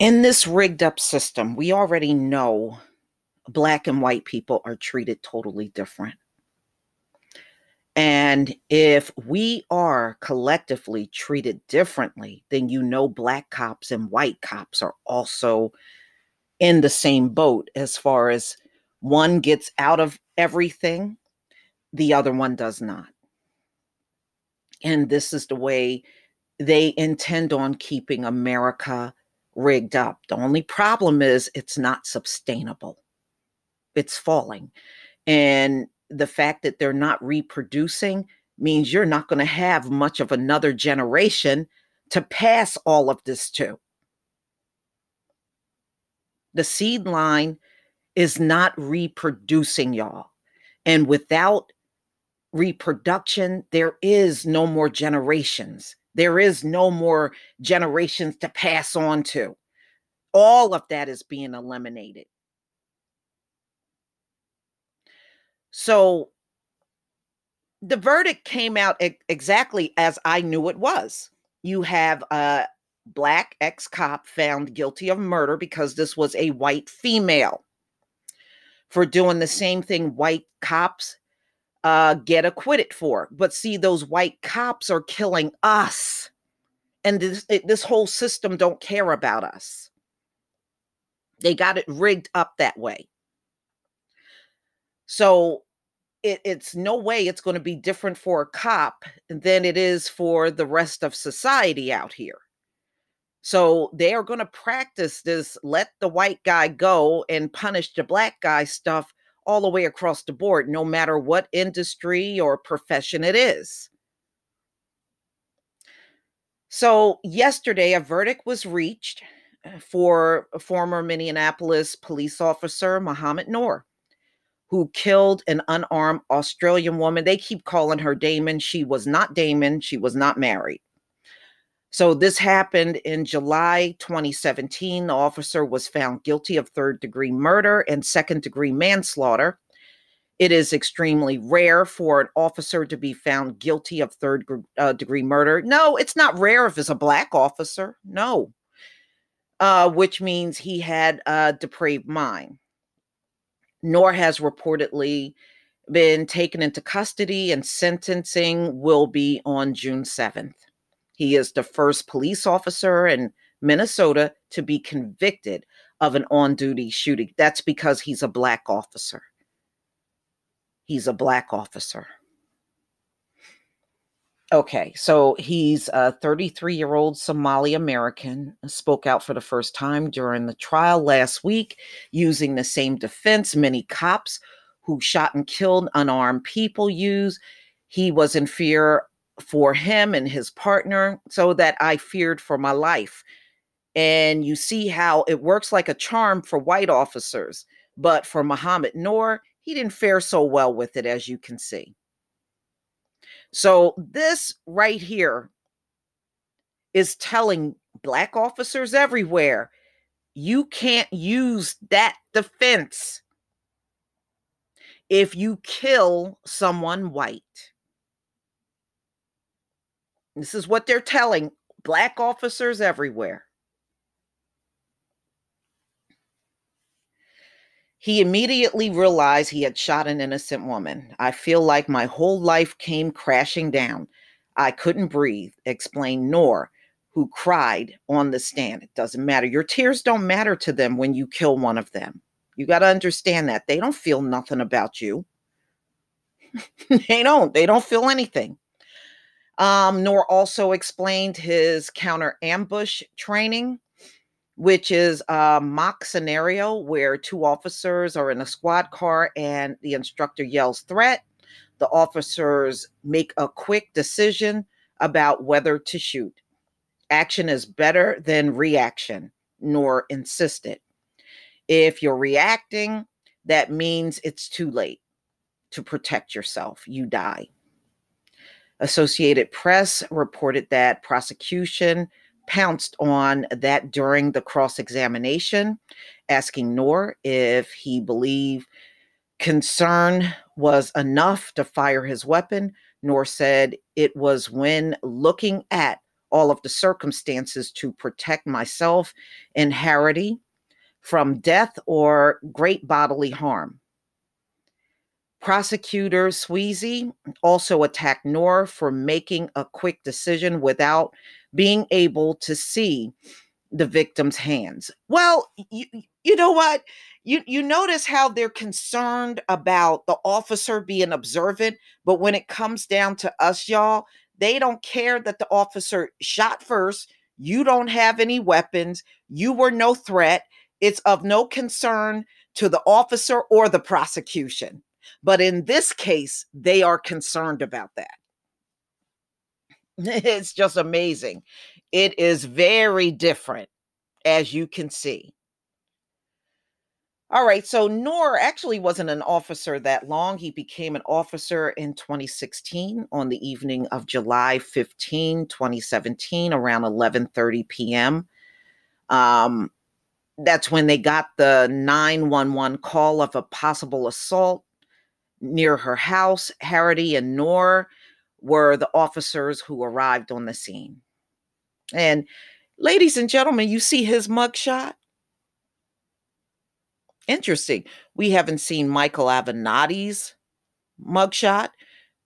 In this rigged up system, we already know Black and white people are treated totally different. And if we are collectively treated differently, then Black cops and white cops are also in the same boat as far as one gets out of everything, the other one does not. And this is the way they intend on keeping America rigged up. The only problem is it's not sustainable. It's falling. And the fact that they're not reproducing means you're not going to have much of another generation to pass all of this to. The seed line is not reproducing, y'all. And without reproduction, there is no more generations. There is no more generations to pass on to. All of that is being eliminated. So the verdict came out exactly as I knew it was. You have a Black ex-cop found guilty of murder because this was a white female for doing the same thing white cops get acquitted for. But see, those white cops are killing us. And this whole system don't care about us. They got it rigged up that way. So it's no way it's going to be different for a cop than it is for the rest of society out here. So they are going to practice this let the white guy go and punish the Black guy stuff all the way across the board, no matter what industry or profession it is. So yesterday, a verdict was reached for former Minneapolis police officer Mohamad Noor, who killed an unarmed Australian woman. They keep calling her Damon. She was not Damon. She was not married. So this happened in July 2017. The officer was found guilty of third-degree murder and second-degree manslaughter. It is extremely rare for an officer to be found guilty of third-degree murder. No, it's not rare if it's a Black officer. No. Which means he had a depraved mind. Noor has reportedly been taken into custody, and sentencing will be on June 7th. He is the first police officer in Minnesota to be convicted of an on-duty shooting. That's because he's a Black officer. He's a Black officer. Okay, so he's a 33-year-old Somali American, spoke out for the first time during the trial last week, using the same defense many cops who shot and killed unarmed people use. He was in fear for him and his partner, so that I feared for my life. And you see how it works like a charm for white officers, but for Mohamad Noor, he didn't fare so well with it, as you can see. So this right here is telling Black officers everywhere, you can't use that defense if you kill someone white. This is what they're telling Black officers everywhere. He immediately realized he had shot an innocent woman. I feel like my whole life came crashing down. I couldn't breathe, explained Noor, who cried on the stand. It doesn't matter. Your tears don't matter to them when you kill one of them. You got to understand that. They don't feel nothing about you. They don't feel anything. Noor also explained his counter ambush training, which is a mock scenario where two officers are in a squad car and the instructor yells threat. The officers make a quick decision about whether to shoot. Action is better than reaction, Noor insisted. If you're reacting, that means it's too late to protect yourself. You die. Associated Press reported that prosecution pounced on that during the cross-examination, asking Noor if he believed concern was enough to fire his weapon. Noor said it was when looking at all of the circumstances to protect myself and Harity from death or great bodily harm. Prosecutor Sweezy also attacked Noor for making a quick decision without being able to see the victim's hands. Well, you know what? You notice how they're concerned about the officer being observant, but when it comes down to us, y'all, they don't care that the officer shot first. You don't have any weapons. You were no threat. It's of no concern to the officer or the prosecution. But in this case, they are concerned about that. It's just amazing. It is very different, as you can see. All right, so Noor actually wasn't an officer that long. He became an officer in 2016 on the evening of July 15, 2017, around 11:30 p.m. That's when they got the 911 call of a possible assault near her house. Harity and Noor were the officers who arrived on the scene. And ladies and gentlemen, you see his mugshot? Interesting. We haven't seen Michael Avenatti's mugshot.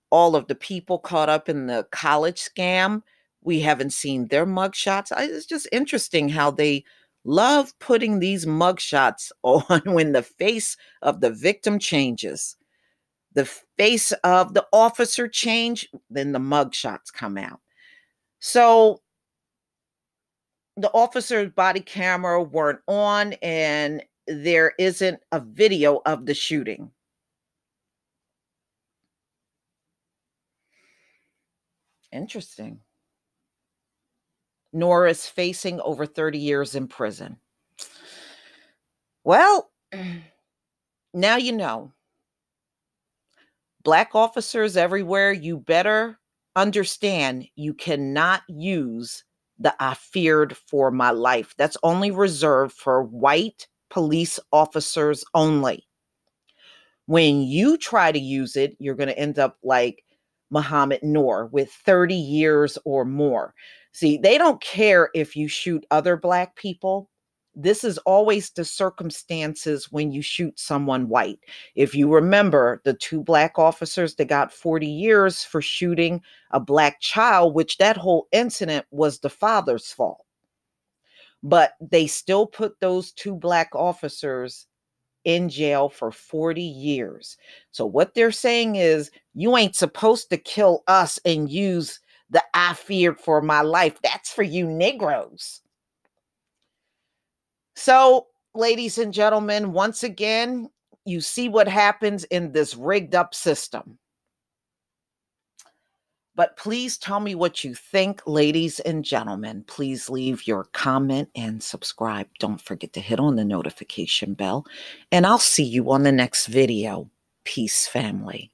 All of the people caught up in the college scam, we haven't seen their mugshots. It's just interesting how they love putting these mugshots on when the face of the victim changes. The face of the officer change, then the mugshots come out. So the officer's body camera weren't on, and there isn't a video of the shooting. Interesting. Noor is facing over 30 years in prison. Well, now you know. Black officers everywhere, you better understand you cannot use the "I feared for my life." That's only reserved for white police officers only. When you try to use it, you're going to end up like Mohamad Noor with 30 years or more. See, they don't care if you shoot other Black people. This is always the circumstances when you shoot someone white. If you remember the two Black officers that got 40 years for shooting a Black child, which that whole incident was the father's fault. But they still put those two Black officers in jail for 40 years. So what they're saying is, you ain't supposed to kill us and use the "I feared for my life." That's for you Negroes. So, ladies and gentlemen, once again, you see what happens in this rigged up system. But please tell me what you think, ladies and gentlemen. Please leave your comment and subscribe. Don't forget to hit on the notification bell. And I'll see you on the next video. Peace, family.